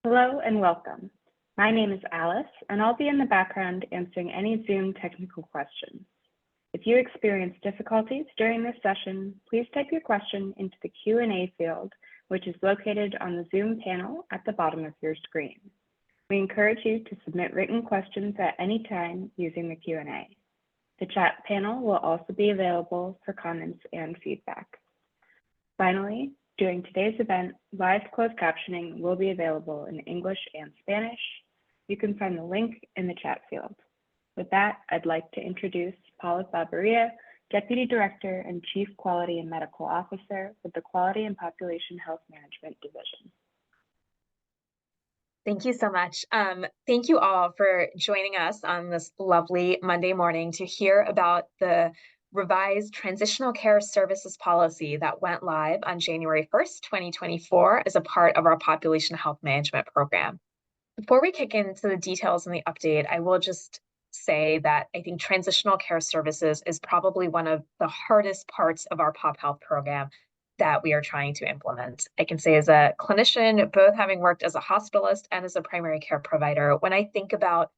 Hello and welcome. My name is Alice, and I'll be in the background answering any Zoom technical questions. If you experience difficulties during this session, please type your question into the Q&A field, which is located on the Zoom panel at the bottom of your screen. We encourage you to submit written questions at any time using the Q&A. The chat panel will also be available for comments and feedback. Finally, during today's event, live closed captioning will be available in English and Spanish. You can find the link in the chat field. With that, I'd like to introduce Paula Fabaria, Deputy Director and Chief Quality and Medical Officer with the Quality and Population Health Management Division. Thank you so much. Thank you all for joining us on this lovely Monday morning to hear about the revised Transitional Care Services Policy that went live on January 1st, 2024 as a part of our Population Health Management Program. Before we kick into the details and the update, I will just say that I think Transitional Care Services is probably one of the hardest parts of our Pop Health program that we are trying to implement. I can say as a clinician, both having worked as a hospitalist and as a primary care provider, when I think about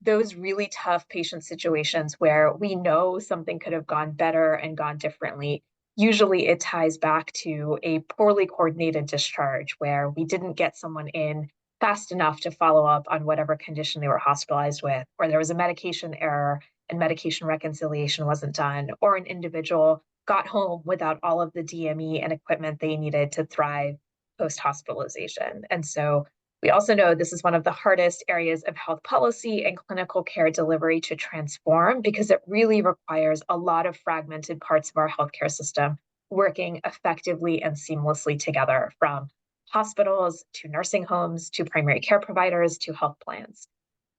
those really tough patient situations where we know something could have gone better and gone differently, usually it ties back to a poorly coordinated discharge where we didn't get someone in fast enough to follow up on whatever condition they were hospitalized with, or there was a medication error and medication reconciliation wasn't done, or an individual got home without all of the DME and equipment they needed to thrive post-hospitalization. And so we also know this is one of the hardest areas of health policy and clinical care delivery to transform because it really requires a lot of fragmented parts of our healthcare system working effectively and seamlessly together, from hospitals to nursing homes to primary care providers to health plans.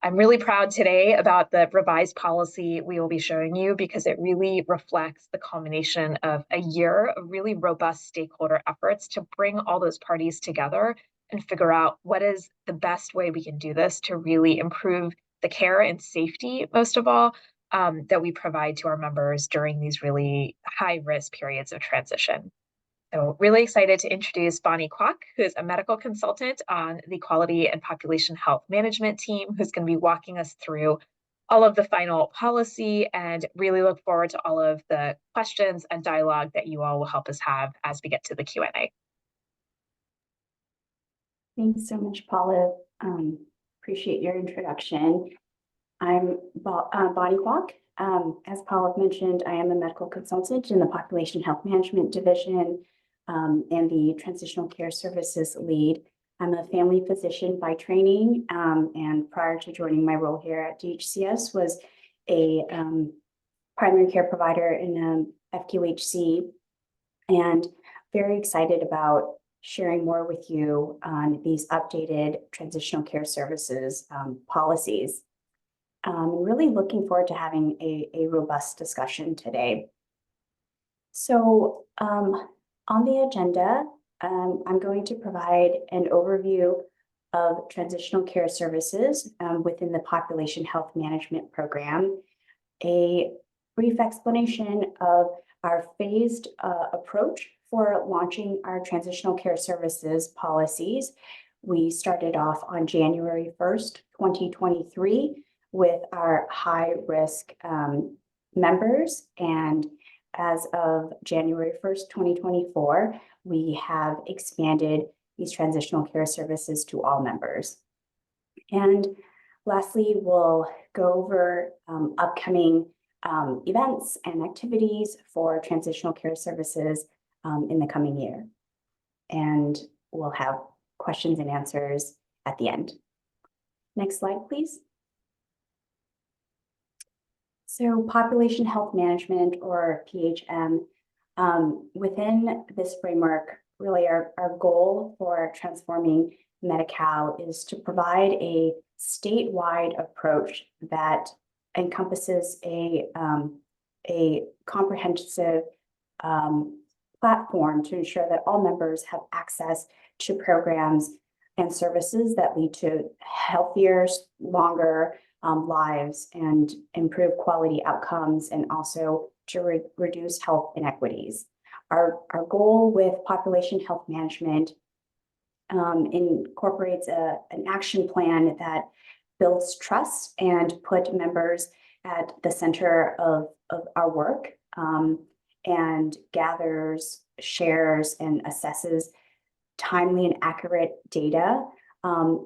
I'm really proud today about the revised policy we will be showing you because it really reflects the culmination of a year of really robust stakeholder efforts to bring all those parties together and figure out what is the best way we can do this to really improve the care and safety, most of all, that we provide to our members during these really high-risk periods of transition. So really excited to introduce Bonnie Kwok, who is a medical consultant on the Quality and Population Health Management team, who's going to be walking us through all of the final policy, and really look forward to all of the questions and dialogue that you all will help us have as we get to the Q&A. Thanks so much, Paula. Appreciate your introduction. I'm Bonnie Kwok. As Paula mentioned, I am a medical consultant in the Population Health Management Division and the Transitional Care Services lead. I'm a family physician by training, and prior to joining my role here at DHCS was a primary care provider in FQHC, and very excited about sharing more with you on these updated transitional care services policies. Really looking forward to having a robust discussion today. So on the agenda, I'm going to provide an overview of transitional care services within the Population Health Management Program, a brief explanation of our phased approach for launching our transitional care services policies. We started off on January 1st, 2023 with our high-risk members, and as of January 1st, 2024, we have expanded these transitional care services to all members. And lastly, we'll go over upcoming events and activities for transitional care services in the coming year. And we'll have questions and answers at the end. Next slide, please. So population health management, or PHM, within this framework, really our goal for transforming Medi-Cal is to provide a statewide approach that encompasses a comprehensive platform to ensure that all members have access to programs and services that lead to healthier, longer lives and improve quality outcomes, and also to reduce health inequities. Our goal with population health management incorporates an action plan that builds trust and put members at the center of our work, and gathers, shares, and assesses timely and accurate data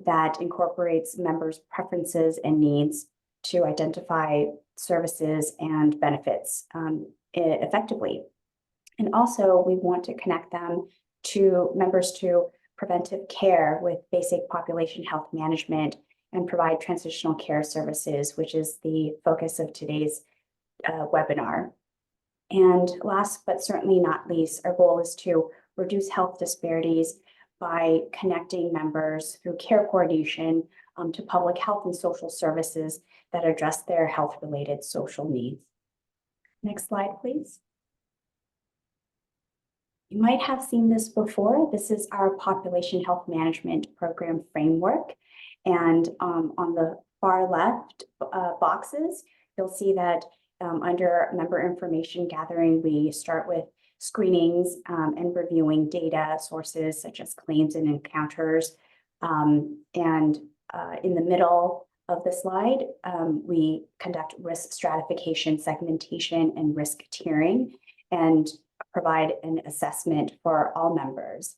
that incorporates members' preferences and needs to identify services and benefits effectively. And also, we want to connect them to members to preventive care with basic population health management and provide transitional care services, which is the focus of today's webinar. And last but certainly not least, our goal is to reduce health disparities by connecting members through care coordination to public health and social services that address their health-related social needs. Next slide, please. You might have seen this before. This is our population health management program framework. And on the far left boxes, you'll see that under member information gathering, we start with screenings and reviewing data sources such as claims and encounters. In the middle of the slide, we conduct risk stratification, segmentation, and risk tiering, and provide an assessment for all members.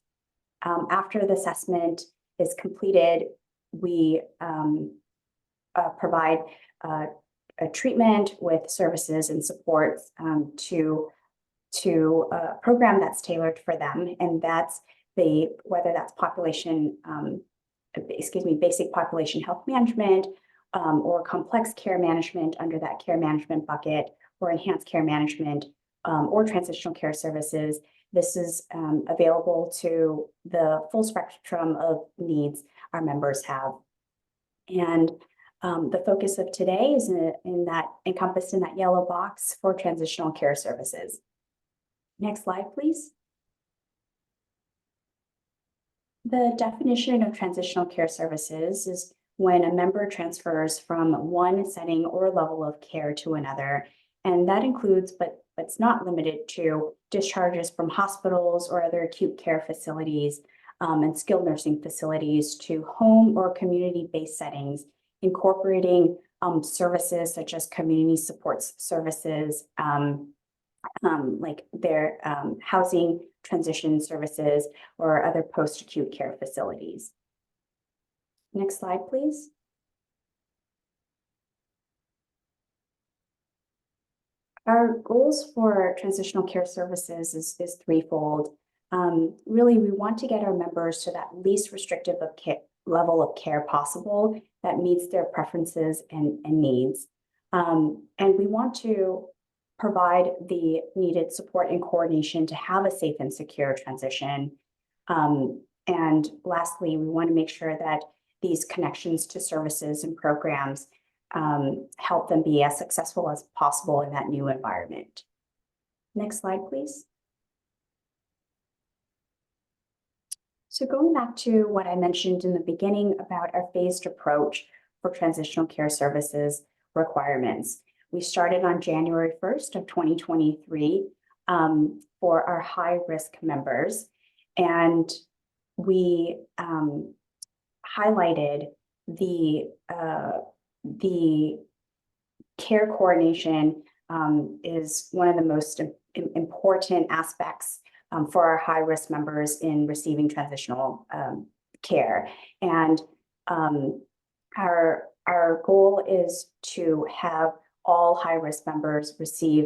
After the assessment is completed, we provide a treatment with services and supports to a program that's tailored for them, and that's whether that's basic population health management or complex care management under that care management bucket, or enhanced care management or transitional care services. This is available to the full spectrum of needs our members have. And the focus of today is encompassed in that yellow box for transitional care services. Next slide, please. The definition of transitional care services is when a member transfers from one setting or level of care to another, and that includes, but it's not limited to, discharges from hospitals or other acute care facilities and skilled nursing facilities to home or community-based settings, incorporating services such as community supports services, like their housing transition services or other post-acute care facilities. Next slide, please. Our goals for transitional care services is threefold. Really, we want to get our members to that least restrictive level of care possible that meets their preferences and needs. And we want to provide the needed support and coordination to have a safe and secure transition. And lastly, we want to make sure that these connections to services and programs help them be as successful as possible in that new environment. Next slide, please. So going back to what I mentioned in the beginning about our phased approach for transitional care services requirements. We started on January 1st of 2023 for our high-risk members, and we highlighted the care coordination is one of the most important aspects for our high-risk members in receiving transitional care. And our goal is to have all high-risk members receive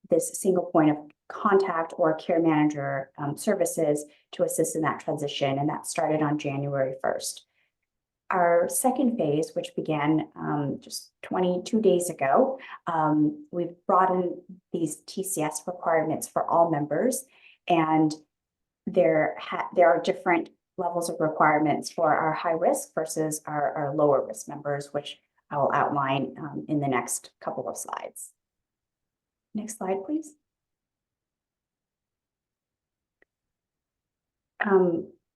this single point of contact or care manager services to assist in that transition, and that started on January 1st. Our second phase, which began just 22 days ago, we've brought in these TCS requirements for all members, and there are different levels of requirements for our high risk versus our lower risk members, which I'll outline in the next couple of slides. Next slide, please.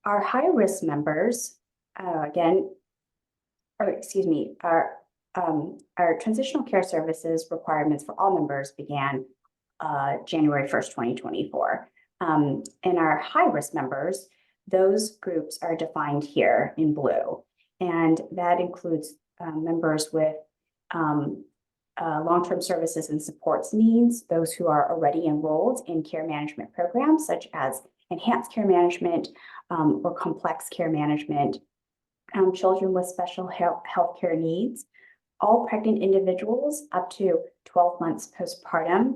Our high risk members, our transitional care services requirements for all members began January 1st, 2024. And our high risk members, Those groups are defined here in blue, and that includes members with long-term services and supports needs, those who are already enrolled in care management programs such as enhanced care management or complex care management, children with special health care needs, all pregnant individuals up to 12 months postpartum,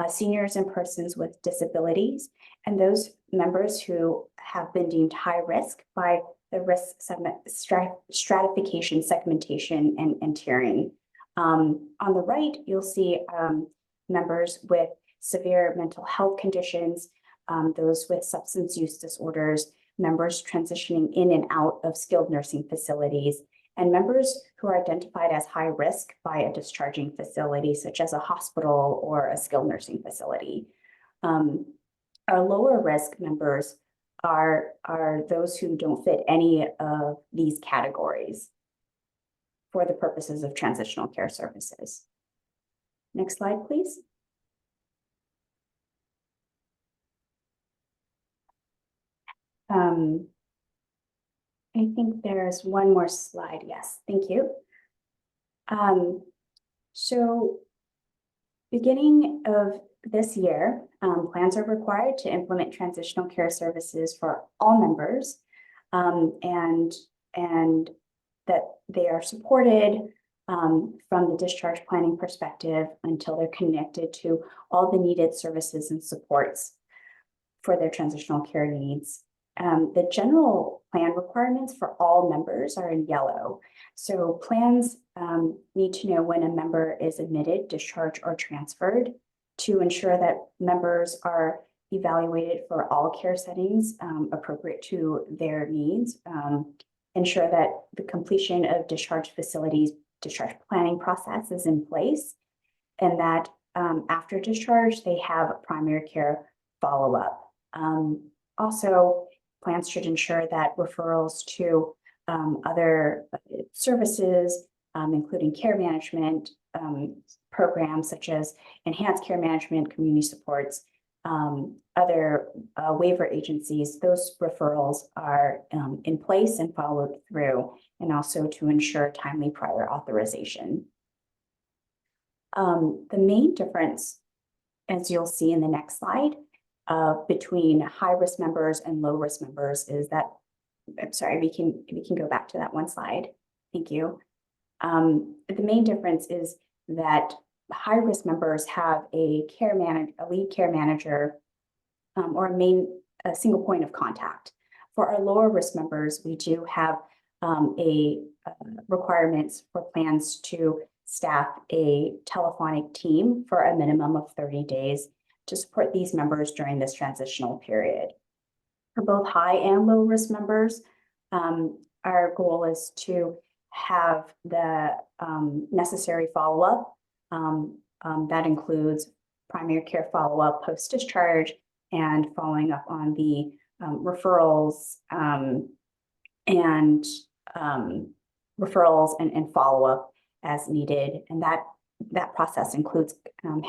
seniors and persons with disabilities, and those members who have been deemed high risk by the risk stratification, segmentation, and tiering. On the right, you'll see members with severe mental health conditions, those with substance use disorders, members transitioning in and out of skilled nursing facilities, and members who are identified as high risk by a discharging facility, such as a hospital or a skilled nursing facility. Our lower risk members are those who don't fit any of these categories for the purposes of transitional care services. Next slide, please. I think there's one more slide. Yes, thank you. So beginning of this year, plans are required to implement transitional care services for all members, and that they are supported from the discharge planning perspective until they're connected to all the needed services and supports for their transitional care needs. The general plan requirements for all members are in yellow. So plans need to know when a member is admitted, discharged, or transferred to ensure that members are evaluated for all care settings appropriate to their needs, ensure that the completion of discharge facilities discharge planning process is in place, and that after discharge, they have primary care follow-up. Also, plans should ensure that referrals to other services, including care management programs such as enhanced care management, community supports, other waiver agencies, those referrals are in place and followed through, and also to ensure timely prior authorization. The main difference, as you'll see in the next slide, between high-risk members and low-risk members is that, I'm sorry, we can go back to that one slide. Thank you. The main difference is that high-risk members have a lead care manager, or a single point of contact. For our lower-risk members, we do have requirements for plans to staff a telephonic team for a minimum of 30 days to support these members during this transitional period. For both high and low risk members, our goal is to have the necessary follow-up. That includes primary care follow-up post-discharge and following up on the referrals and follow-up as needed. And that process includes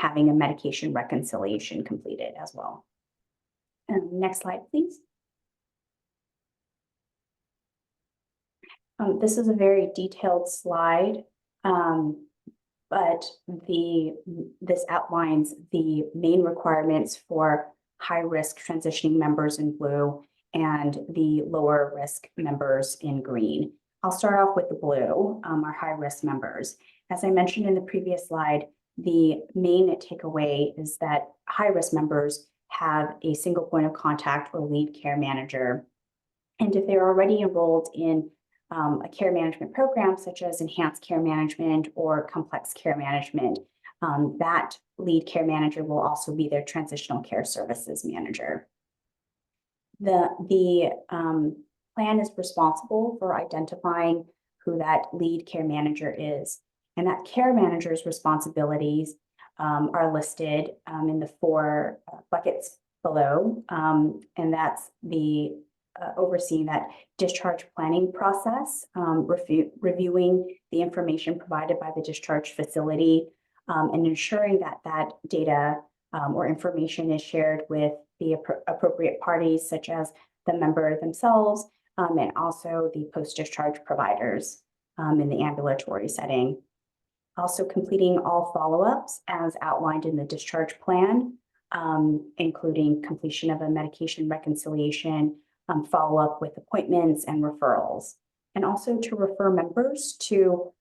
having a medication reconciliation completed as well. Next slide, please. This is a very detailed slide, but this outlines the main requirements for high-risk transitioning members in blue and the lower risk members in green. I'll start off with the blue, our high-risk members. As I mentioned in the previous slide, the main takeaway is that high-risk members have a single point of contact or lead care manager. And if they're already enrolled in a care management program, such as enhanced care management or complex care management, that lead care manager will also be their transitional care services manager. The plan is responsible for identifying who that lead care manager is. And that care manager's responsibilities are listed in the 4 buckets below. And that's the overseeing that discharge planning process, reviewing the information provided by the discharge facility, and ensuring that that data or information is shared with the appropriate parties, such as the member themselves, and also the post-discharge providers in the ambulatory setting. Also completing all follow-ups as outlined in the discharge plan, including completion of a medication reconciliation, follow-up with appointments and referrals, and also to refer members to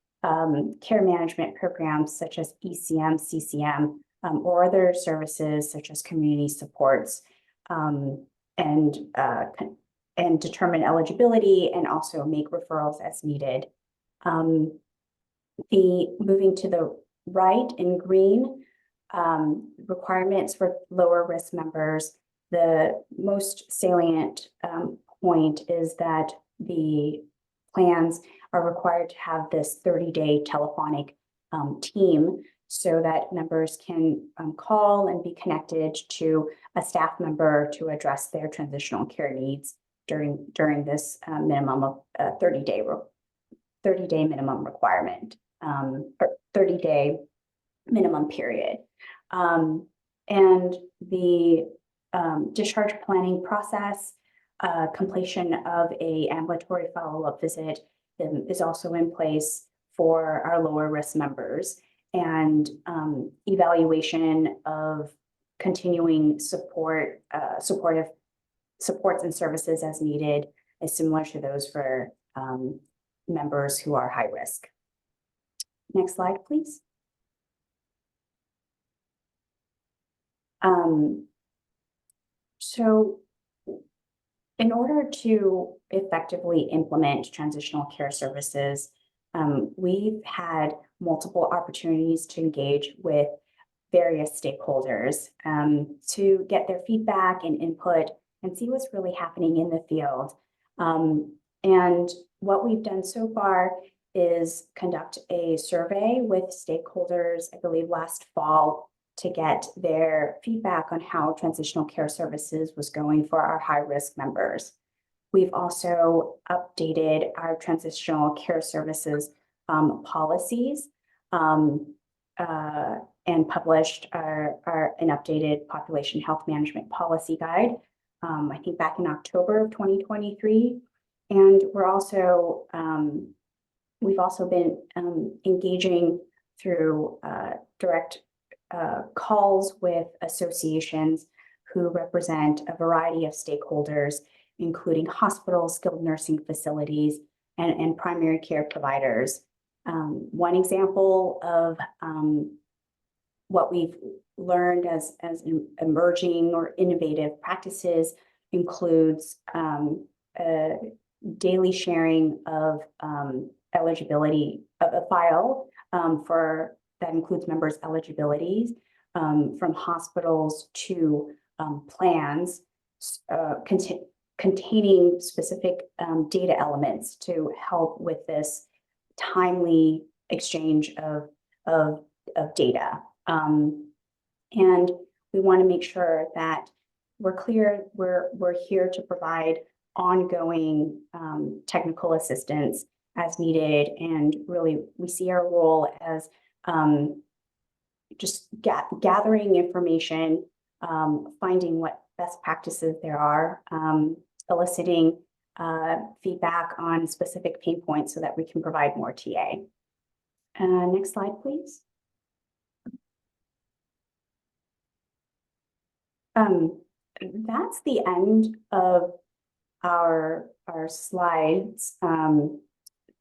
care management programs such as ECM, CCM, or other services such as community supports, and determine eligibility and also make referrals as needed. Moving to the right in green, requirements for lower risk members, the most salient point is that the plans are required to have this 30-day telephonic team so that members can call and be connected to a staff member to address their transitional care needs during this minimum of 30-day minimum requirement, or 30-day minimum period. And the discharge planning process, completion of a ambulatory follow-up visit is also in place for our lower risk members, and evaluation of continuing supports and services as needed is similar to those for members who are high risk. Next slide, please. So in order to effectively implement transitional care services, we've had multiple opportunities to engage with various stakeholders to get their feedback and input and see what's really happening in the field. And what we've done so far is conduct a survey with stakeholders, I believe last fall, to get their feedback on how transitional care services was going for our high-risk members. We've also updated our transitional care services policies and published an updated population health management policy guide, I think back in October of 2023. And we've also been engaging through direct calls with associations who represent a variety of stakeholders, including hospitals, skilled nursing facilities, and primary care providers. One example of what we've learned as emerging or innovative practices includes daily sharing of eligibility of a file that includes members' eligibilities from hospitals to plans containing specific data elements to help with this timely exchange of data. And we want to make sure that we're clear we're here to provide ongoing technical assistance as needed, and really we see our role as just gathering information, finding what best practices there are, eliciting feedback on specific pain points so that we can provide more TA. Next slide, please. That's the end of our slides,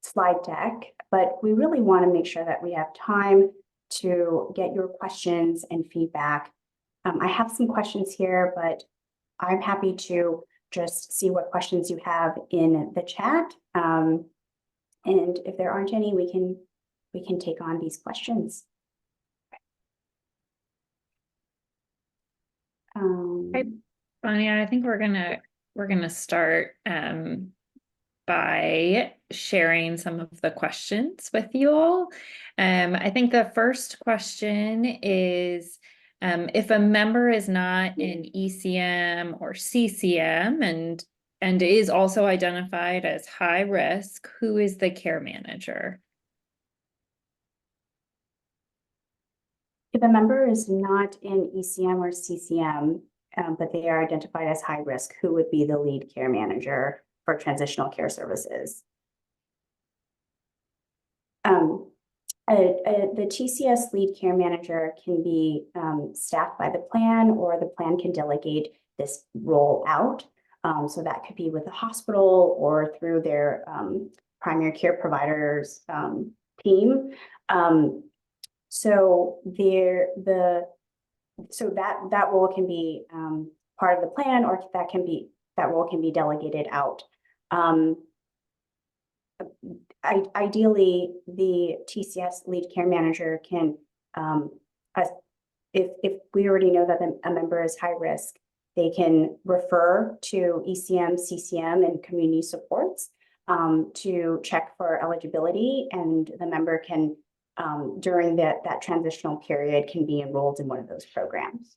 slide deck, but we really want to make sure that we have time to get your questions and feedback. I have some questions here, but I'm happy to just see what questions you have in the chat. And if there aren't any, we can take on these questions. Hi, Bonnie, I think we're gonna start by sharing some of the questions with you all. I think the first question is, if a member is not in ECM or CCM and is also identified as high risk, who is the care manager? If a member is not in ECM or CCM but they are identified as high risk, who would be the lead care manager for transitional care services. The TCS lead care manager can be staffed by the plan, or the plan can delegate this role out. So that could be with the hospital or through their primary care providers team. So that role can be part of the plan, or that role can be delegated out. Ideally, the TCS lead care manager can, if we already know that a member is high risk, they can refer to ECM, CCM, and community supports to check for eligibility, and the member can, during that transitional period, can be enrolled in one of those programs.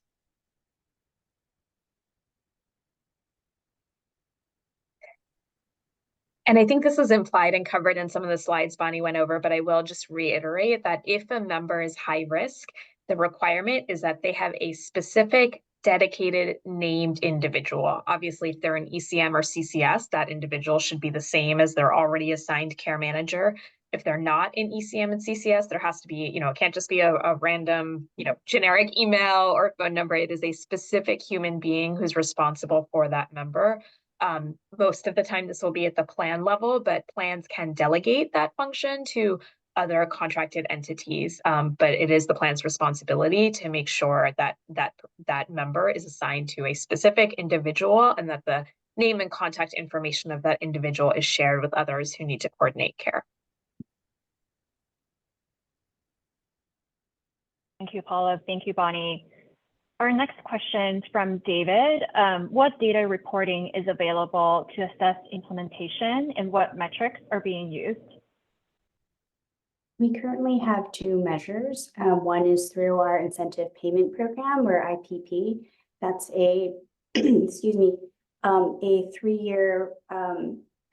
And I think this is implied and covered in some of the slides Bonnie went over, but I will just reiterate that if a member is high risk, the requirement is that they have a specific dedicated named individual. Obviously, if they're an ECM or CCS, that individual should be the same as their already assigned care manager. If they're not in ECM and CCS, there has to be, it can't just be a random, generic email or phone number. It is a specific human being who's responsible for that member. Most of the time, this will be at the plan level, but plans can delegate that function to other contracted entities. But it is the plan's responsibility to make sure that that member is assigned to a specific individual, and that the name and contact information of that individual is shared with others who need to coordinate care. Thank you, Paula. Thank you, Bonnie. Our next question is from David. What data reporting is available to assess implementation, and what metrics are being used? We currently have two measures. One is through our incentive payment program, or IPP. That's a, excuse me, a 3-year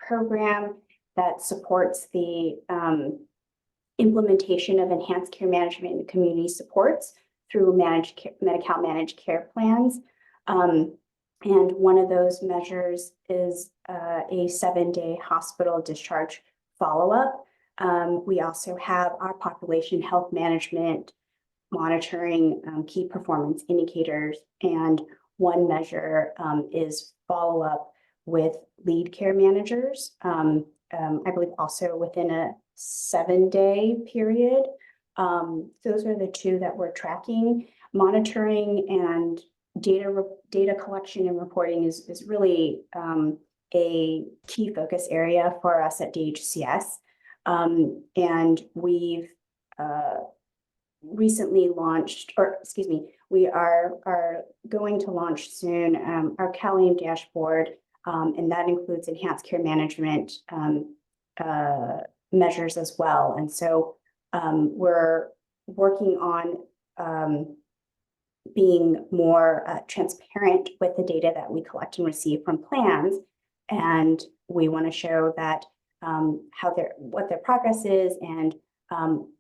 program that supports the implementation of enhanced care management and community supports through Medi-Cal managed care plans. And one of those measures is a 7-day hospital discharge follow-up. We also have our population health management monitoring key performance indicators, and one measure is follow-up with lead care managers, I believe also within a 7-day period. Those are the two that we're tracking. Monitoring and data collection and reporting is really a key focus area for us at DHCS. And we've recently launched, or excuse me, we are going to launch soon our CalAIM dashboard, and that includes enhanced care management measures as well. And so we're working on being more transparent with the data that we collect and receive from plans, and we want to show that what their progress is, and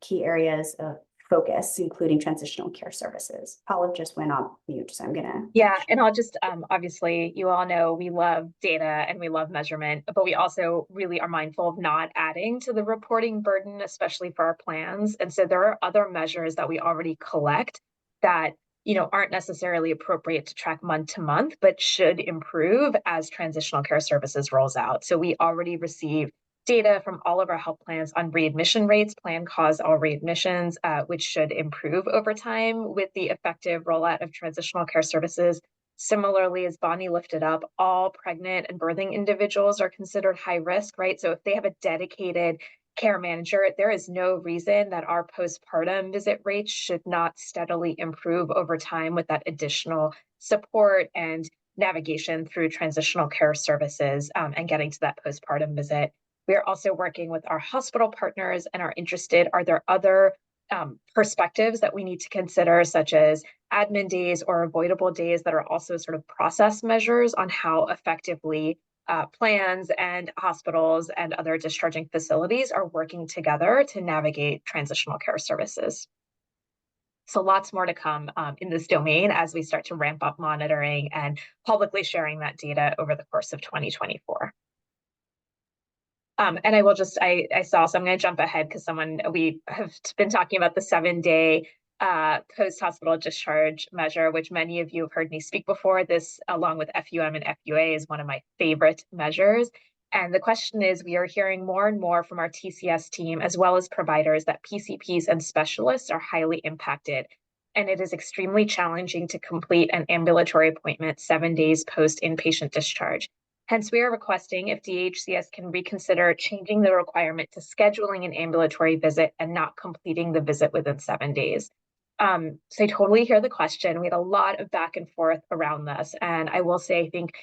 key areas of focus, including transitional care services. Paula just went on mute, so I'm gonna. Yeah, and I'll just, obviously, you all know we love data and we love measurement, but we also really are mindful of not adding to the reporting burden, especially for our plans. And so there are other measures that we already collect that, aren't necessarily appropriate to track month to month, but should improve as transitional care services rolls out. So we already receive data from all of our health plans on readmission rates, plan cause all readmissions, which should improve over time with the effective rollout of transitional care services. Similarly, as Bonnie lifted up, all pregnant and birthing individuals are considered high risk, right? So if they have a dedicated care manager, there is no reason that our postpartum visit rates should not steadily improve over time with that additional support and navigation through transitional care services and getting to that postpartum visit. We are also working with our hospital partners and are interested, are there other perspectives that we need to consider, such as admin days or avoidable days that are also sort of process measures on how effectively plans and hospitals and other discharging facilities are working together to navigate transitional care services. So lots more to come in this domain as we start to ramp up monitoring and publicly sharing that data over the course of 2024. And I will just, I saw, so I'm going to jump ahead because we have been talking about the 7-day post-hospital discharge measure, which many of you have heard me speak before. This, along with FUM and FUA, is one of my favorite measures. And the question is, we are hearing more and more from our TCS team, as well as providers, that PCPs and specialists are highly impacted. And it is extremely challenging to complete an ambulatory appointment 7 days post-inpatient discharge. Hence, we are requesting if DHCS can reconsider changing the requirement to scheduling an ambulatory visit and not completing the visit within 7 days. So I totally hear the question. We had a lot of back and forth around this. And I will say, I think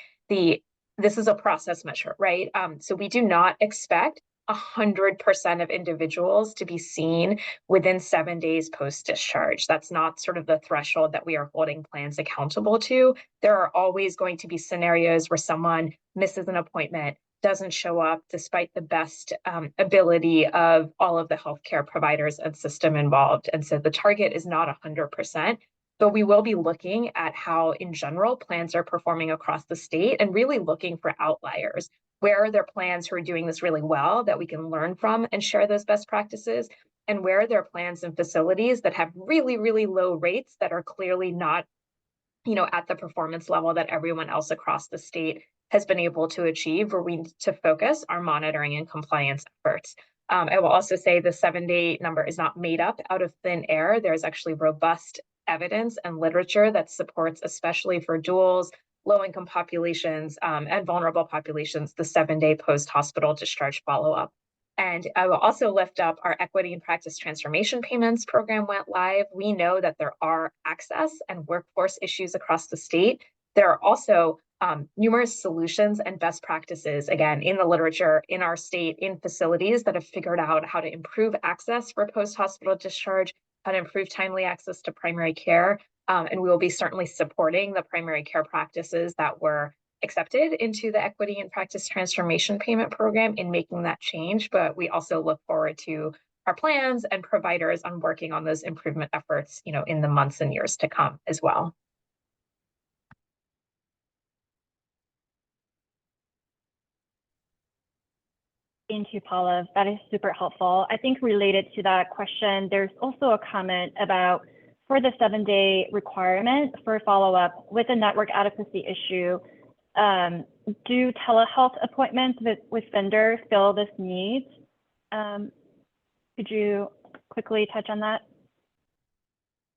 this is a process measure, right? So we do not expect 100% of individuals to be seen within 7 days post-discharge. That's not sort of the threshold that we are holding plans accountable to. There are always going to be scenarios where someone misses an appointment, doesn't show up despite the best ability of all of the healthcare providers and system involved. And so the target is not 100%. But we will be looking at how, in general, plans are performing across the state and really looking for outliers. Where are there plans who are doing this really well that we can learn from and share those best practices? And where are there plans and facilities that have really, really low rates that are clearly not, at the performance level that everyone else across the state has been able to achieve, where we need to focus our monitoring and compliance efforts. I will also say the 7-day number is not made up out of thin air. There's actually robust evidence and literature that supports, especially for duals, low-income populations, and vulnerable populations, the 7-day post-hospital discharge follow-up. And I will also lift up our equity and practice transformation payments program went live. We know that there are access and workforce issues across the state. There are also numerous solutions and best practices, again, in the literature, in our state, in facilities that have figured out how to improve access for post-hospital discharge, how to improve timely access to primary care. And we will be certainly supporting the primary care practices that were accepted into the equity and practice transformation payment program in making that change. But we also look forward to our plans and providers on working on those improvement efforts, in the months and years to come as well. Thank you, Paula. That is super helpful. I think related to that question, there's also a comment about for the 7-day requirement for follow-up with a network adequacy issue, do telehealth appointments with vendors fill this need? Could you quickly touch on that?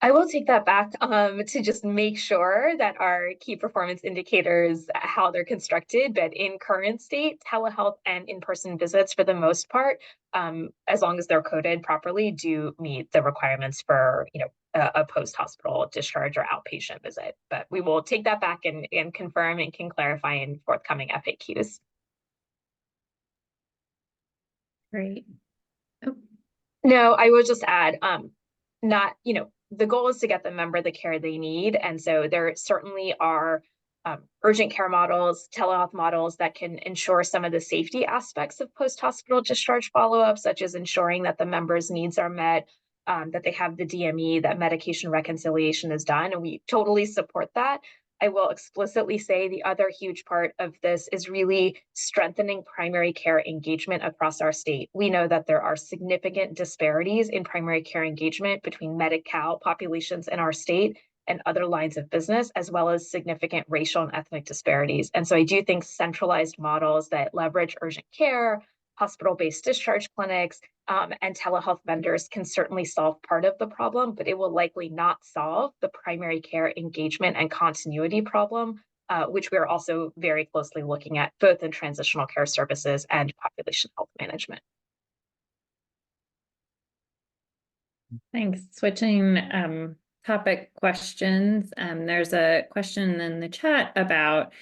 I will take that back to just make sure that our key performance indicators, how they're constructed, but in current state, telehealth and in-person visits, for the most part, as long as they're coded properly, do meet the requirements for, a post-hospital discharge or outpatient visit. But we will take that back and confirm and can clarify in forthcoming FAQs. Great. Oh. No, I will just add, the goal is to get the member the care they need. And so there certainly are urgent care models, telehealth models that can ensure some of the safety aspects of post-hospital discharge follow-up, such as ensuring that the member's needs are met, that they have the DME, that medication reconciliation is done. And we totally support that. I will explicitly say the other huge part of this is really strengthening primary care engagement across our state. We know that there are significant disparities in primary care engagement between Medi-Cal populations in our state and other lines of business, as well as significant racial and ethnic disparities. And so I do think centralized models that leverage urgent care, hospital-based discharge clinics, and telehealth vendors can certainly solve part of the problem, but it will likely not solve the primary care engagement and continuity problem, which we are also very closely looking at both in transitional care services and population health management. Thanks. Switching topic questions. There's a question in the chat about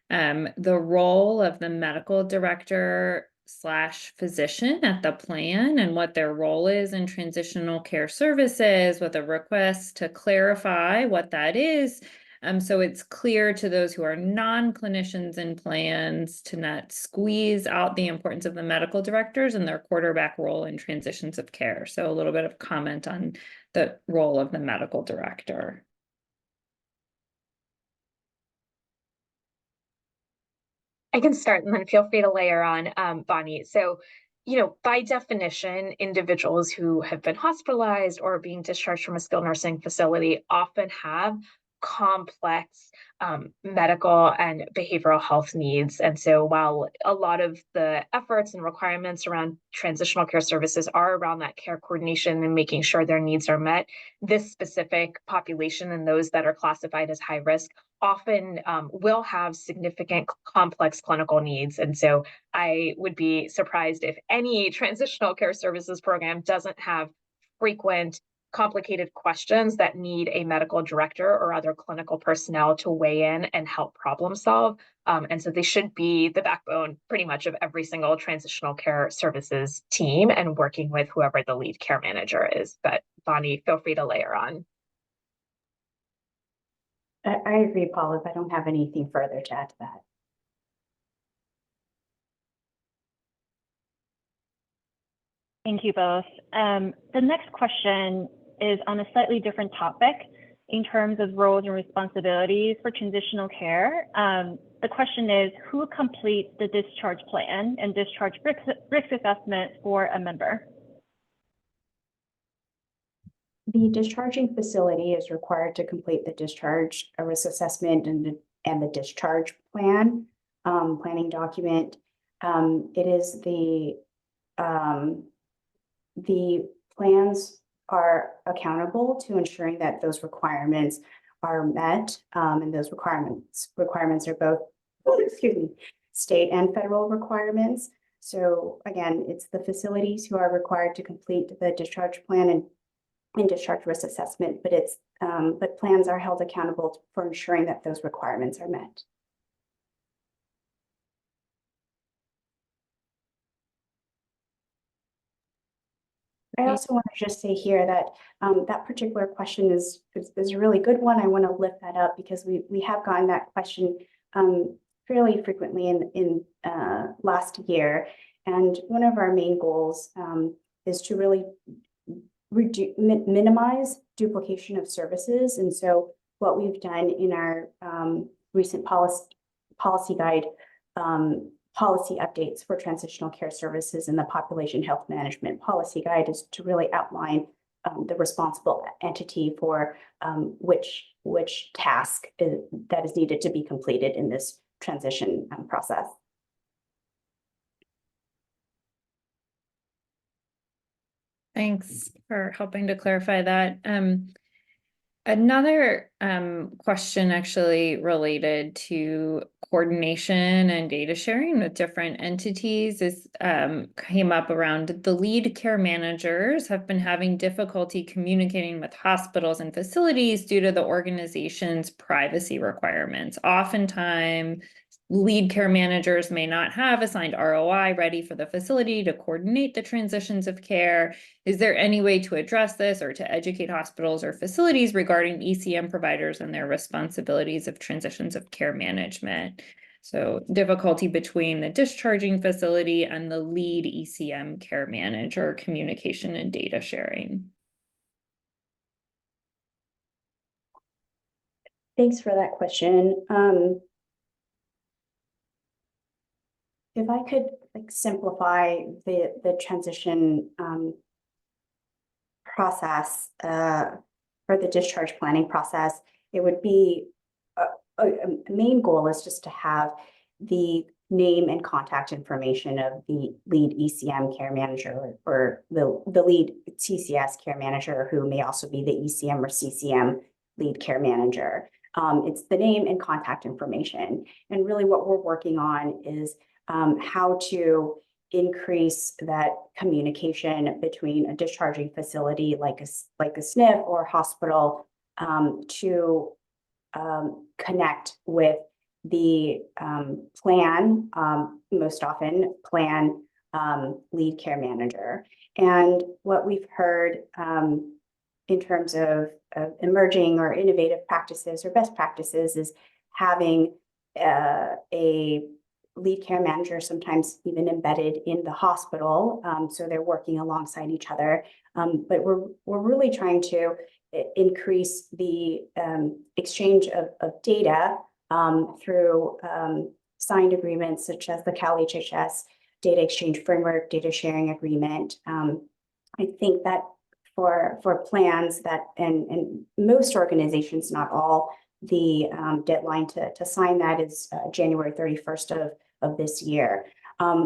the role of the medical director / physician at the plan and what their role is in transitional care services, with a request to clarify what that is, So it's clear to those who are non-clinicians in plans to not squeeze out the importance of the medical directors and their quarterback role in transitions of care. So a little bit of comment on the role of the medical director. I can start and then feel free to layer on, Bonnie. So, by definition, individuals who have been hospitalized or being discharged from a skilled nursing facility often have complex medical and behavioral health needs. And so while a lot of the efforts and requirements around transitional care services are around that care coordination and making sure their needs are met, this specific population and those that are classified as high risk often will have significant complex clinical needs. And so I would be surprised if any transitional care services program doesn't have frequent, complicated questions that need a medical director or other clinical personnel to weigh in and help problem solve. And so they should be the backbone pretty much of every single transitional care services team and working with whoever the lead care manager is. But Bonnie, feel free to layer on. I agree, Paula. I don't have anything further to add to that. Thank you both. The next question is on a slightly different topic in terms of roles and responsibilities for transitional care. The question is, who completes the discharge plan and discharge risk assessment for a member? The discharging facility is required to complete the discharge risk assessment and the discharge plan, planning document. It is the plans are accountable to ensuring that those requirements are met, and those requirements are both, excuse me, state and federal requirements. So again, it's the facilities who are required to complete the discharge plan and discharge risk assessment, but plans are held accountable for ensuring that those requirements are met. I also want to just say here that that particular question is a really good one. I want to lift that up because we have gotten that question fairly frequently in last year, and one of our main goals is to really minimize duplication of services. And so what we've done in our recent policy guide policy updates for transitional care services and the population health management policy guide is to really outline the responsible entity for which task that is needed to be completed in this transition process. Thanks for helping to clarify that. Another question actually related to coordination and data sharing with different entities is came up around the lead care managers have been having difficulty communicating with hospitals and facilities due to the organization's privacy requirements. Oftentimes, lead care managers may not have assigned ROI ready for the facility to coordinate the transitions of care. Is there any way to address this or to educate hospitals or facilities regarding ECM providers and their responsibilities of transitions of care management? So difficulty between the discharging facility and the lead ECM care manager, communication and data sharing. Thanks for that question. If I could simplify the transition process or the discharge planning process, it would be a main goal is just to have the name and contact information of the lead ECM care manager or the lead TCS care manager, who may also be the ECM or CCM lead care manager. It's the name and contact information. And really what we're working on is how to increase that communication between a discharging facility like a SNF or hospital to connect with the plan, most often lead care manager. And what we've heard in terms of emerging or innovative practices or best practices is having a lead care manager, sometimes even embedded in the hospital. So they're working alongside each other. But we're really trying to increase the exchange of data through signed agreements such as the Cal HHS Data Exchange Framework, Data Sharing Agreement. I think that for plans that, and most organizations, not all, the deadline to sign that is January 31st of this year.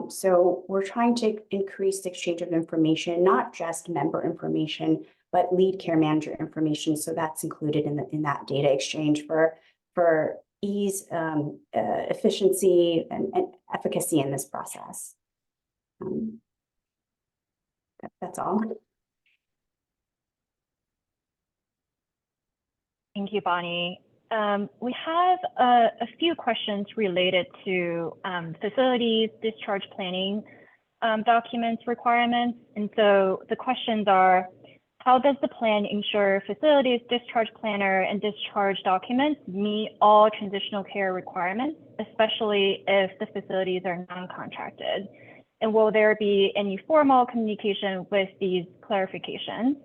So we're trying to increase the exchange of information, not just member information, but lead care manager information. So that's included in that data exchange for ease, efficiency, and efficacy in this process. That's all. Thank you, Bonnie. We have a few questions related to facilities discharge planning documents requirements. And so the questions are, how does the plan ensure facilities discharge planner and discharge documents meet all transitional care requirements, especially if the facilities are non-contracted? And will there be any formal communication with these clarifications?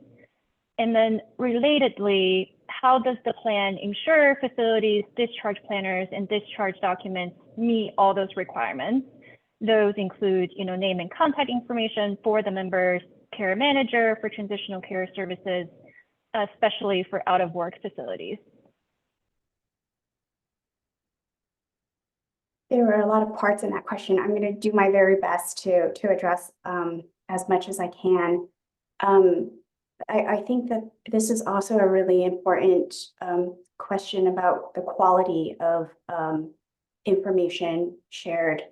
And then relatedly, how does the plan ensure facilities discharge planners and discharge documents meet all those requirements? Those include, name and contact information for the members, care manager for transitional care services, especially for out-of-work facilities. There were a lot of parts in that question. I'm going to do my very best to address as much as I can. I think that this is also a really important question about the quality of information shared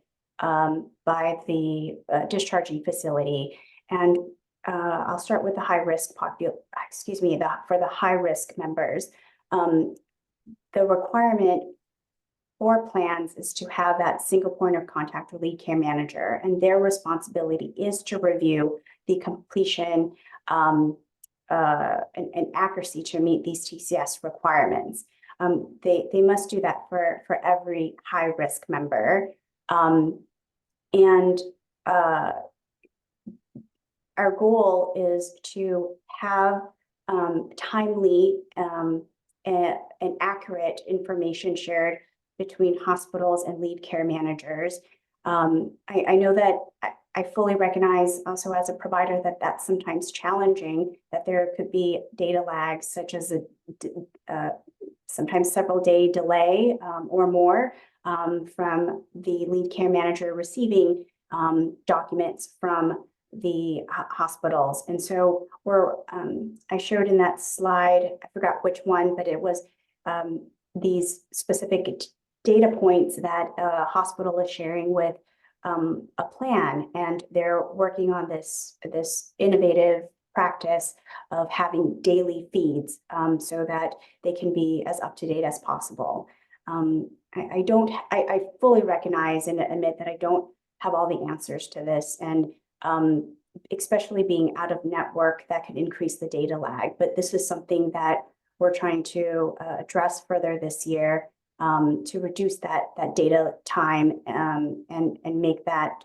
by the discharging facility. And I'll start with the high-risk for the high-risk members. The requirement for plans is to have that single point of contact with lead care manager, and their responsibility is to review the completion and accuracy to meet these TCS requirements. They must do that for every high-risk member. Our goal is to have timely and accurate information shared between hospitals and lead care managers. I know that I fully recognize also as a provider that that's sometimes challenging, that there could be data lags such as sometimes several day delay or more from the lead care manager receiving documents from the hospitals. And so I showed in that slide, I forgot which one, but it was these specific data points that a hospital is sharing with a plan, and they're working on this innovative practice of having daily feeds so that they can be as up to date as possible. I fully recognize and admit that I don't have all the answers to this, and especially being out of network, that could increase the data lag. But this is something that we're trying to address further this year to reduce that data time and make that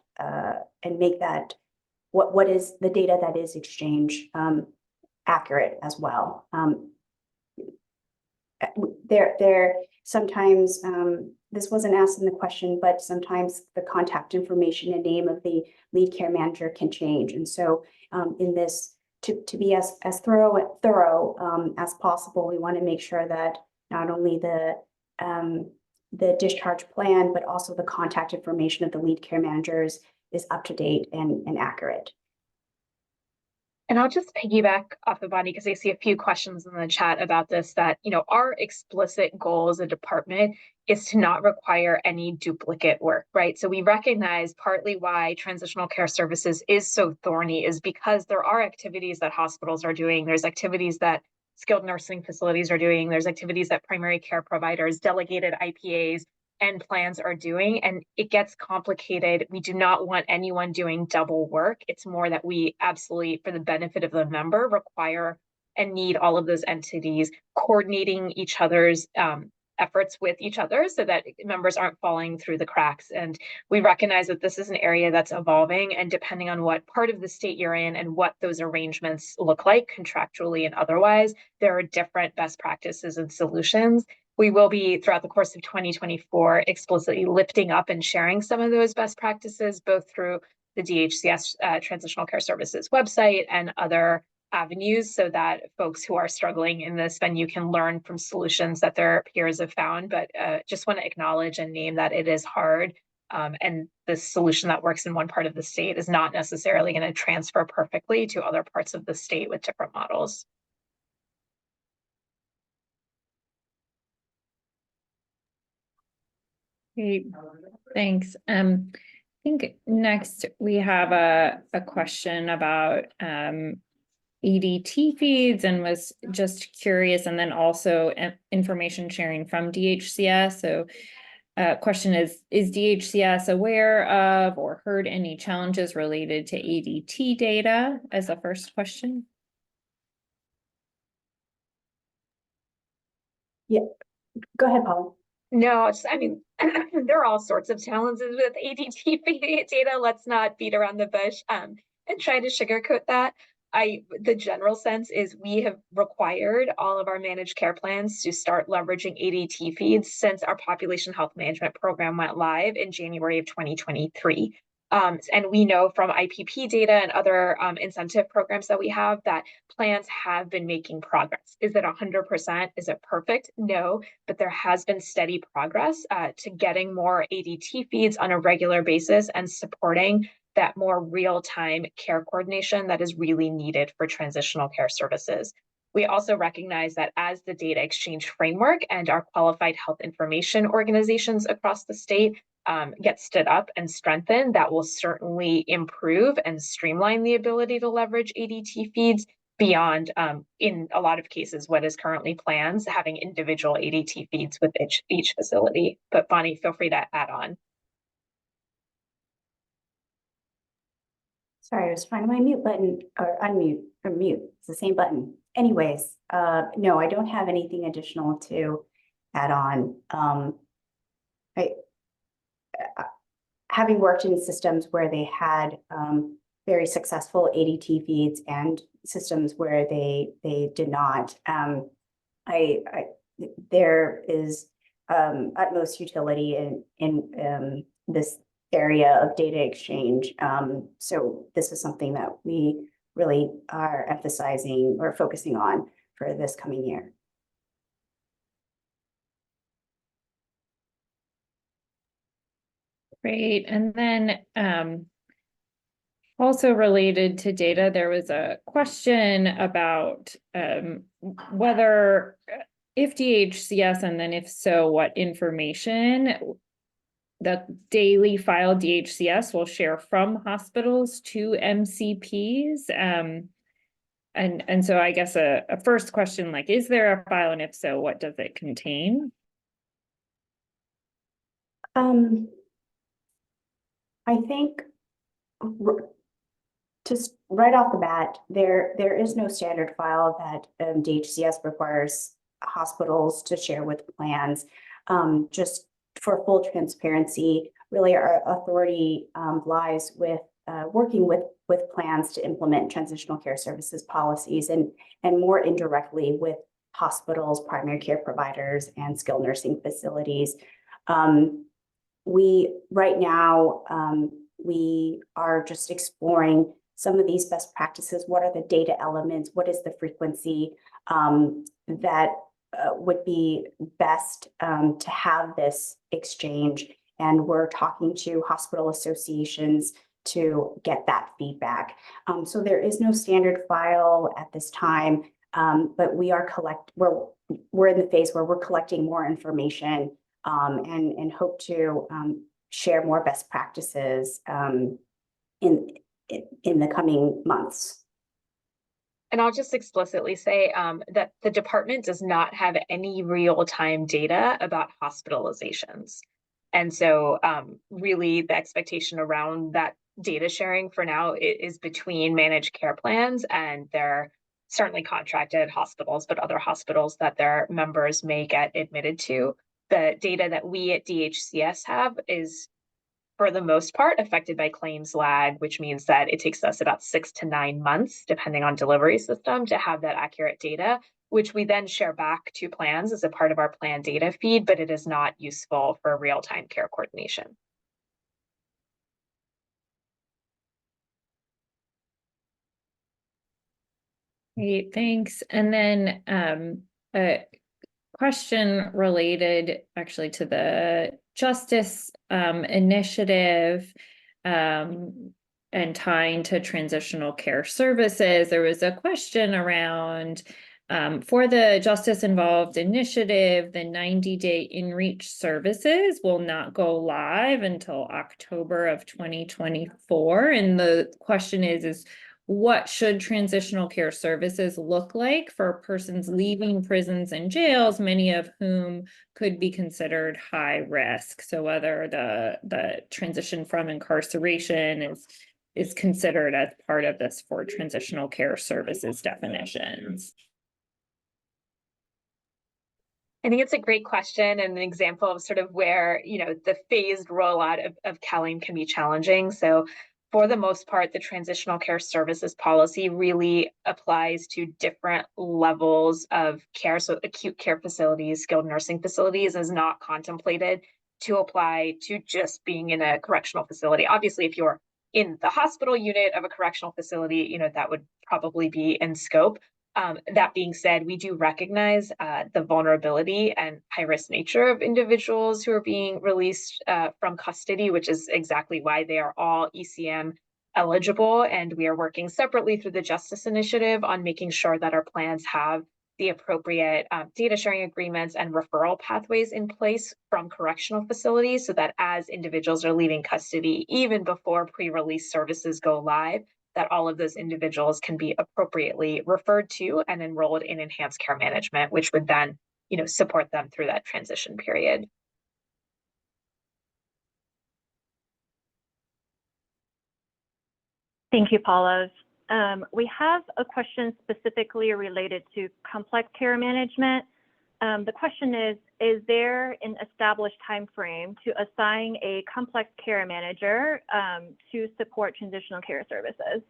what is the data that is exchanged accurate as well. There sometimes this wasn't asked in the question, but sometimes the contact information and name of the lead care manager can change. And so in this, to be as thorough as possible, we want to make sure that not only the discharge plan, but also the contact information of the lead care managers is up to date and accurate. And I'll just piggyback off of Bonnie because I see a few questions in the chat about this, that, our explicit goal as a department is to not require any duplicate work, right? So we recognize partly why transitional care services is so thorny is because there are activities that hospitals are doing. There's activities that skilled nursing facilities are doing. There's activities that primary care providers, delegated IPAs, and plans are doing, and it gets complicated. We do not want anyone doing double work. It's more that we absolutely, for the benefit of the member, require and need all of those entities coordinating each other's efforts with each other so that members aren't falling through the cracks. And we recognize that this is an area that's evolving, and depending on what part of the state you're in and what those arrangements look like contractually and otherwise, there are different best practices and solutions. We will be, throughout the course of 2024, explicitly lifting up and sharing some of those best practices, both through the DHCS Transitional Care Services website and other avenues, so that folks who are struggling in this venue can learn from solutions that their peers have found. But just want to acknowledge and name that it is hard, and the solution that works in one part of the state is not necessarily going to transfer perfectly to other parts of the state with different models. Great, thanks. I think next we have a question about ADT feeds, and was just curious, and then also information sharing from DHCS. So question is DHCS aware of or heard any challenges related to ADT data, as a first question? Yeah, go ahead, Paula. No, I mean, there are all sorts of challenges with ADT data. Let's not beat around the bush and try to sugarcoat that. The general sense is we have required all of our managed care plans to start leveraging ADT feeds since our population health management program went live in January of 2023. And we know from IPP data and other incentive programs that we have that plans have been making progress. Is it 100%? Is it perfect? No, but there has been steady progress to getting more ADT feeds on a regular basis and supporting that more real-time care coordination that is really needed for transitional care services. We also recognize that as the data exchange framework and our qualified health information organizations across the state get stood up and strengthened, that will certainly improve and streamline the ability to leverage ADT feeds beyond, in a lot of cases, what is currently plans, having individual ADT feeds with each facility. But Bonnie, feel free to add on. Sorry, I was finding my mute button, or unmute, or mute. It's the same button. Anyways, no, I don't have anything additional to add on. Having worked in systems where they had very successful ADT feeds and systems where they did not, there is utmost utility in this area of data exchange. So this is something that we really are emphasizing or focusing on for this coming year. Great. And then also related to data, there was a question about whether, if DHCS, and then if so, what information the daily file DHCS will share from hospitals to MCPs. And so I guess a first question, like, is there a file, and if so, what does it contain? I think just right off the bat, there is no standard file that DHCS requires hospitals to share with plans. Just for full transparency, really our authority lies with working with plans to implement transitional care services policies, and more indirectly with hospitals, primary care providers, and skilled nursing facilities. Right now, we are just exploring some of these best practices. What are the data elements? What is the frequency that would be best to have this exchange? And we're talking to hospital associations to get that feedback. So there is no standard file at this time, but we're in the phase where we're collecting more information and hope to share more best practices in the coming months. And I'll just explicitly say that the department does not have any real-time data about hospitalizations. And so really the expectation around that data sharing for now is between managed care plans and their certainly contracted hospitals, but other hospitals that their members may get admitted to. The data that we at DHCS have is, for the most part, affected by claims lag, which means that it takes us about 6 to 9 months, depending on delivery system, to have that accurate data, which we then share back to plans as a part of our plan data feed, but it is not useful for real-time care coordination. Great, thanks. And then a question related actually to the Justice Initiative and tying to transitional care services. There was a question around for the Justice Involved Initiative, the 90-day InReach services will not go live until October of 2024. And the question is what should transitional care services look like for persons leaving prisons and jails, many of whom could be considered high risk? So whether the transition from incarceration is considered as part of this for transitional care services definitions. I think it's a great question and an example of sort of where, the phased rollout of CalAIM can be challenging. So for the most part, the transitional care services policy really applies to different levels of care. So acute care facilities, skilled nursing facilities is not contemplated to apply to just being in a correctional facility. Obviously, if you're in the hospital unit of a correctional facility, that would probably be in scope. That being said, we do recognize the vulnerability and high-risk nature of individuals who are being released from custody, which is exactly why they are all ECM eligible. And we are working separately through the Justice Initiative on making sure that our plans have the appropriate data sharing agreements and referral pathways in place from correctional facilities so that as individuals are leaving custody, even before pre-release services go live, that all of those individuals can be appropriately referred to and enrolled in enhanced care management, which would then, support them through that transition period. Thank you, Paula. We have a question specifically related to complex care management. The question is there an established time frame to assign a complex care manager to support transitional care services?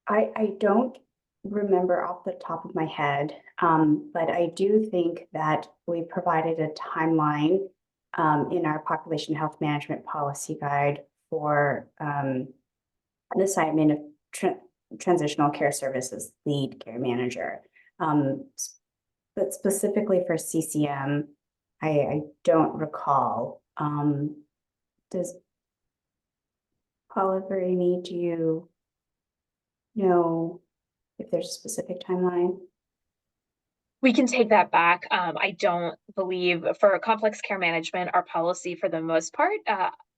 I don't remember off the top of my head, but I do think that we provided a timeline in our population health management policy guide for the assignment of transitional care services lead care manager. But specifically for CCM, I don't recall. Does Paula or Amy, do you know if there's a specific timeline? We can take that back. I don't believe for complex care management, our policy for the most part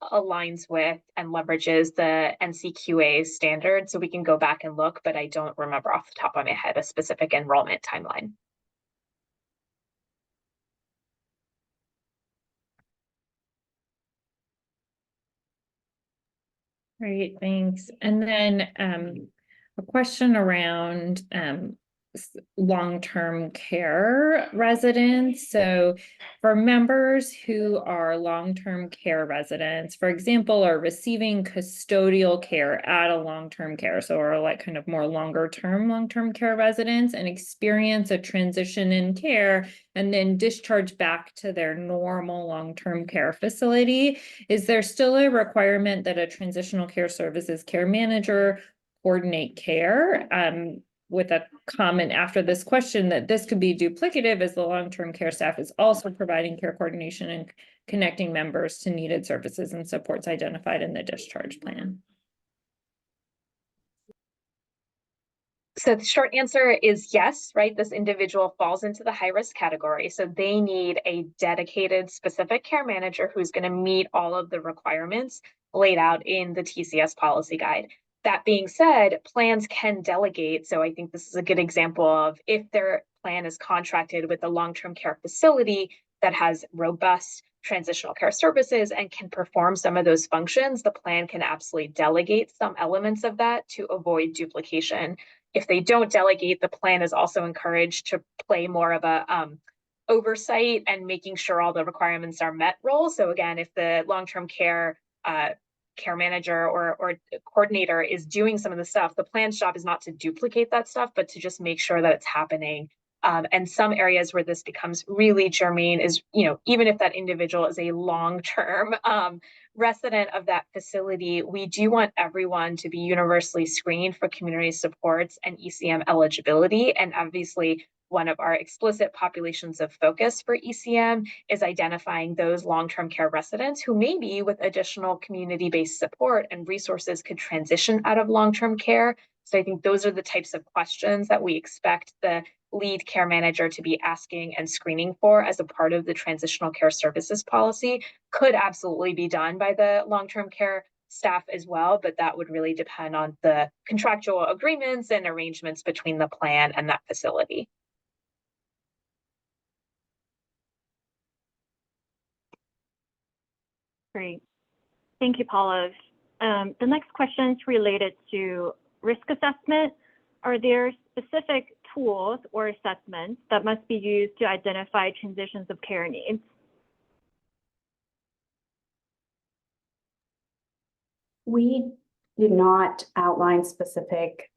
aligns with and leverages the NCQA standard. So we can go back and look, but I don't remember off the top of my head a specific enrollment timeline. Great, thanks. And then a question around long-term care residents. So for members who are long-term care residents, for example, are receiving custodial care at a long-term care, so are like kind of more longer-term long-term care residents and experience a transition in care and then discharge back to their normal long-term care facility, is there still a requirement that a transitional care services care manager coordinate care? With a comment after this question that this could be duplicative as the long-term care staff is also providing care coordination and connecting members to needed services and supports identified in the discharge plan. So the short answer is yes, right? This individual falls into the high-risk category. So they need a dedicated specific care manager who's going to meet all of the requirements laid out in the TCS policy guide. That being said, plans can delegate. So I think this is a good example of if their plan is contracted with a long-term care facility, that has robust transitional care services and can perform some of those functions, the plan can absolutely delegate some elements of that to avoid duplication. If they don't delegate, the plan is also encouraged to play more of a oversight and making sure all the requirements are met role. So again, if the long-term care care manager or coordinator is doing some of the stuff, the plan's job is not to duplicate that stuff, but to just make sure that it's happening. And some areas where this becomes really germane is, even if that individual is a long-term resident of that facility, we do want everyone to be universally screened for community supports and ECM eligibility. And obviously, one of our explicit populations of focus for ECM is identifying those long-term care residents who maybe with additional community-based support and resources could transition out of long-term care. So I think those are the types of questions that we expect the lead care manager to be asking and screening for as a part of the transitional care services policy. Could absolutely be done by the long-term care staff as well, but that would really depend on the contractual agreements and arrangements between the plan and that facility. Great. Thank you, Paula. The next question is related to risk assessment. Are there specific tools or assessments that must be used to identify transitions of care needs? We did not outline specific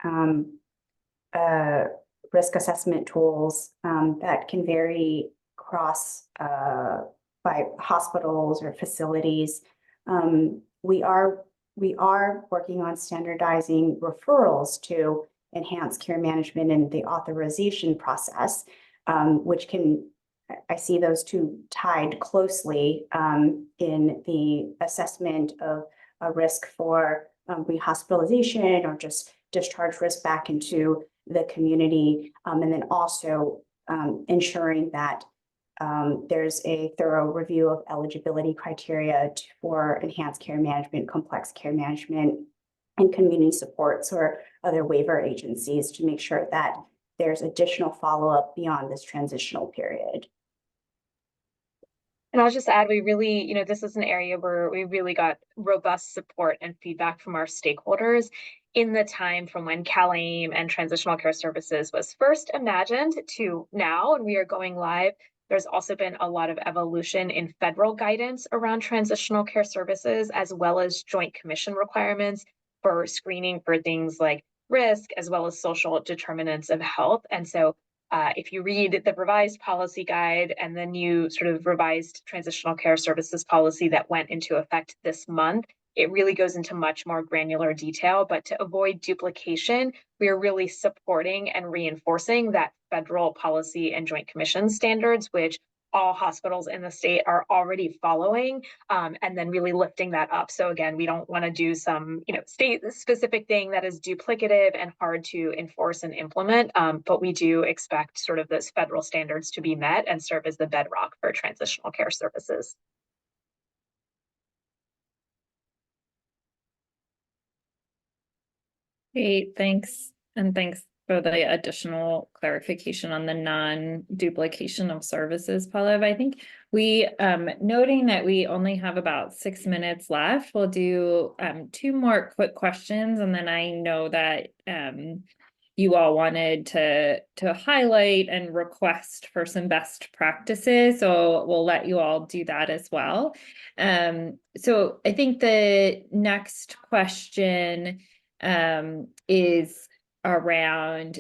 risk assessment tools that can vary across by hospitals or facilities. We are working on standardizing referrals to enhance care management and the authorization process, which I see those two tied closely in the assessment of a risk for rehospitalization or just discharge risk back into the community, and then also ensuring that there's a thorough review of eligibility criteria for enhanced care management, complex care management, and community supports or other waiver agencies to make sure that there's additional follow-up beyond this transitional period. And I'll just add, we really, this is an area where we really got robust support and feedback from our stakeholders in the time from when CalAIM and Transitional Care Services was first imagined to now, and we are going live. There's also been a lot of evolution in federal guidance around transitional care services, as well as Joint Commission requirements for screening for things like risk, as well as social determinants of health. And so if you read the revised policy guide and the new sort of revised transitional care services policy that went into effect this month, it really goes into much more granular detail. But to avoid duplication, we are really supporting and reinforcing that federal policy and Joint Commission standards, which all hospitals in the state are already following, and then really lifting that up. So again, we don't want to do some, state-specific thing that is duplicative and hard to enforce and implement, but we do expect sort of those federal standards to be met and serve as the bedrock for transitional care services. Great, thanks. And thanks for the additional clarification on the non-duplication of services, Paula. I think we, noting that we only have about 6 minutes left, we'll do 2 more quick questions. And then I know that you all wanted to highlight and request for some best practices. So we'll let you all do that as well. So I think the next question is around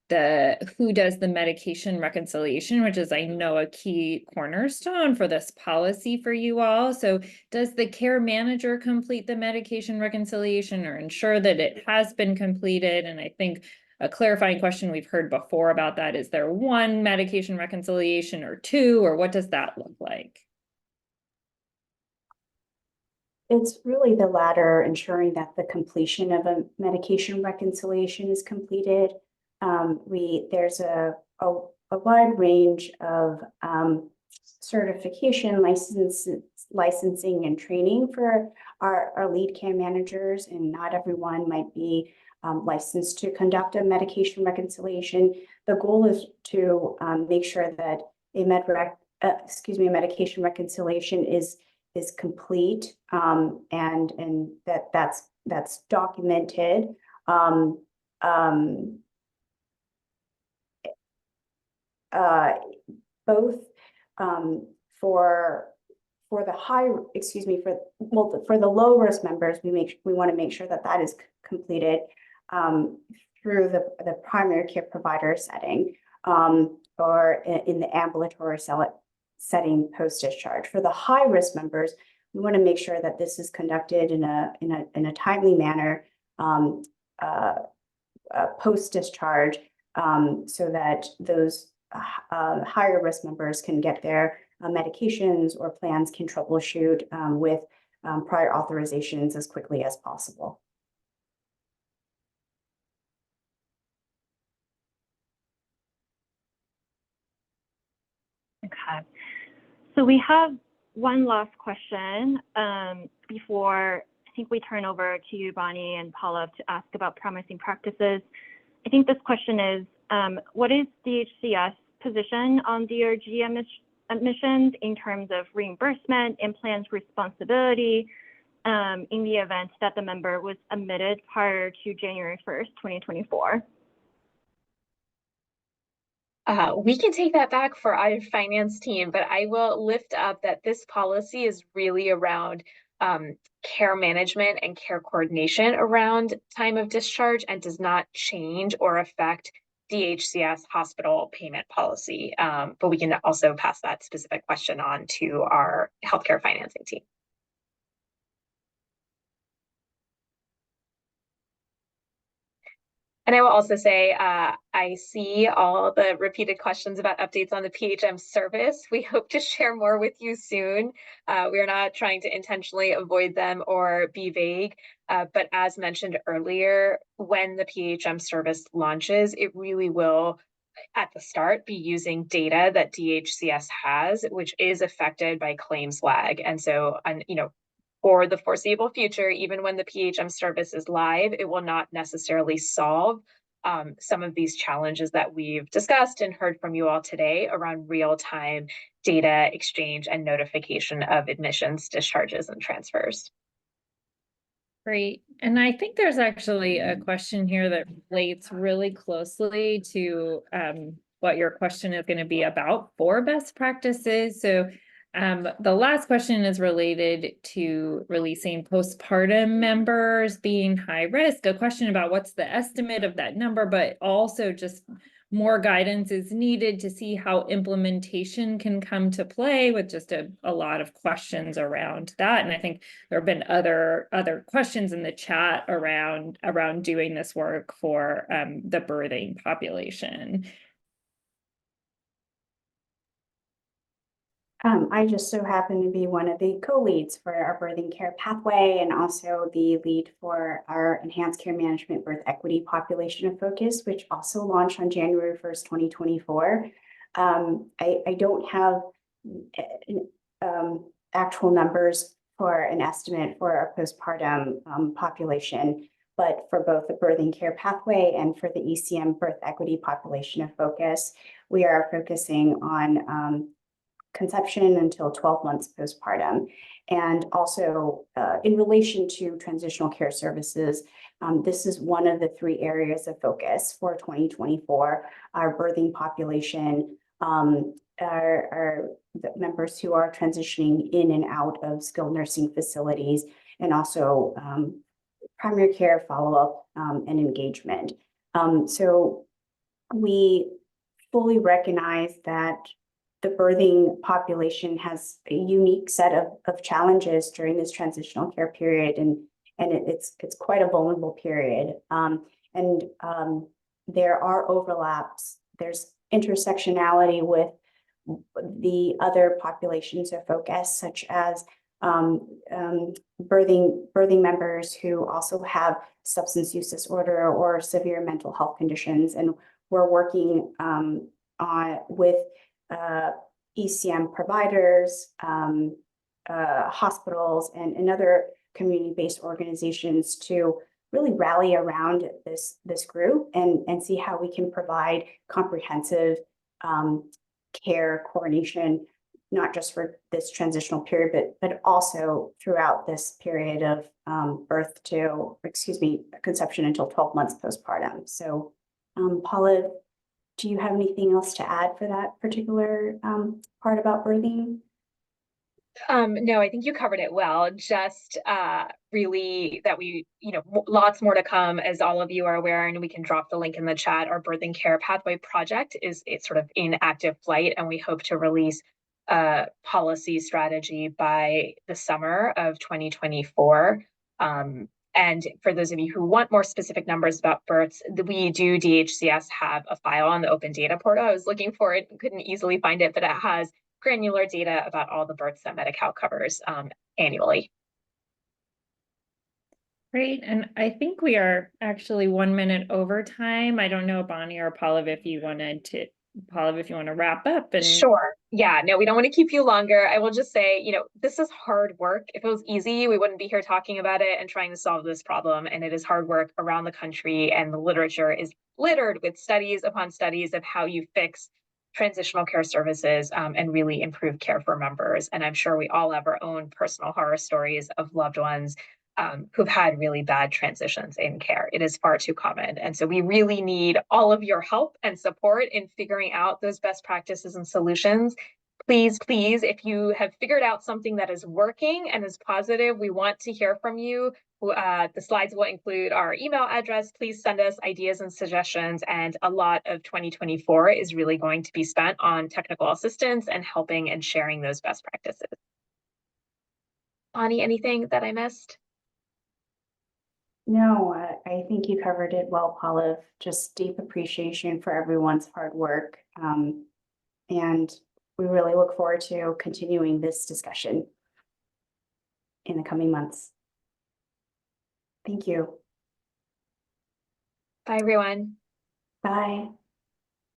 who does the medication reconciliation, which is, I know, a key cornerstone for this policy for you all. So does the care manager complete the medication reconciliation or ensure that it has been completed? And I think a clarifying question we've heard before about that, is there 1 medication reconciliation or 2, or what does that look like? It's really the latter, ensuring that the completion of a medication reconciliation is completed. There's a wide range of certification, licensing and training for our lead care managers, and not everyone might be licensed to conduct a medication reconciliation. The goal is to make sure that a medication reconciliation is complete, and that's documented. Both for the low risk members, we want to make sure that is completed through the primary care provider setting, or in the ambulatory setting post discharge. For the high risk members, we want to make sure that this is conducted in a timely manner post discharge, so that those higher risk members can get their medications, or plans can troubleshoot with prior authorizations as quickly as possible. Okay. So we have one last question before I think we turn over to you, Bonnie and Paula, to ask about promising practices. I think this question is, what is DHCS position on DRG admissions in terms of reimbursement and plans responsibility in the event that the member was admitted prior to January 1st, 2024? We can take that back for our finance team, but I will lift up that this policy is really around care management and care coordination around time of discharge, and does not change or affect DHCS hospital payment policy. But we can also pass that specific question on to our healthcare financing team. And I will also say, I see all the repeated questions about updates on the PHM service. We hope to share more with you soon. We are not trying to intentionally avoid them or be vague, but as mentioned earlier, when the PHM service launches, it really will, at the start, be using data that DHCS has, which is affected by claims lag. And so, for the foreseeable future, even when the PHM service is live, it will not necessarily solve some of these challenges that we've discussed and heard from you all today around real-time data exchange and notification of admissions, discharges, and transfers. Great. And I think there's actually a question here that relates really closely to what your question is going to be about for best practices. So the last question is related to releasing postpartum members being high risk, a question about what's the estimate of that number, but also just more guidance is needed to see how implementation can come to play, with just a lot of questions around that. And I think there have been other questions in the chat around doing this work for the birthing population. I just so happen to be one of the co-leads for our birthing care pathway, and also the lead for our enhanced care management birth equity population of focus, which also launched on January 1st, 2024. I don't have actual numbers for an estimate for our postpartum population, but for both the birthing care pathway and for the ECM birth equity population of focus, we are focusing on conception until 12 months postpartum. And also in relation to transitional care services, this is one of the 3 areas of focus for 2024. Our birthing population are the members who are transitioning in and out of skilled nursing facilities, and also primary care follow-up and engagement. So we fully recognize that the birthing population has a unique set of challenges during this transitional care period, and it's quite a vulnerable period. There are overlaps. There's intersectionality with the other populations of focus, such as birthing members who also have substance use disorder or severe mental health conditions, and we're working with ECM providers, hospitals, and other community-based organizations to really rally around this group and see how we can provide comprehensive care coordination not just for this transitional period, but also throughout this period of conception until 12 months postpartum. So Paula, do you have anything else to add for that particular part about birthing? No, I think you covered it well. Just really that we, lots more to come, as all of you are aware, and we can drop the link in the chat. Our Birthing Care Pathway project it's sort of in active flight, and we hope to release a policy strategy by the summer of 2024. And for those of you who want more specific numbers about births, we do DHCS have a file on the open data portal. I was looking for it, couldn't easily find it, but it has granular data about all the births that Medi-Cal covers annually. Great, and I think we are actually 1 minute over time. I don't know, Bonnie or Pallav, if you want to wrap up. And Sure. Yeah, no, we don't want to keep you longer. I will just say, this is hard work. If it was easy, we wouldn't be here talking about it and trying to solve this problem. And it is hard work around the country, and the literature is littered with studies upon studies of how you fix transitional care services and really improve care for members. And I'm sure we all have our own personal horror stories of loved ones who've had really bad transitions in care. It is far too common. And so we really need all of your help and support in figuring out those best practices and solutions. Please, if you have figured out something that is working and is positive, we want to hear from you. The slides will include our email address. Please send us ideas and suggestions. And a lot of 2024 is really going to be spent on technical assistance and helping and sharing those best practices. Bonnie, anything that I missed? No, I think you covered it well, Paula. Just deep appreciation for everyone's hard work. And we really look forward to continuing this discussion in the coming months. Thank you. Bye, everyone. Bye.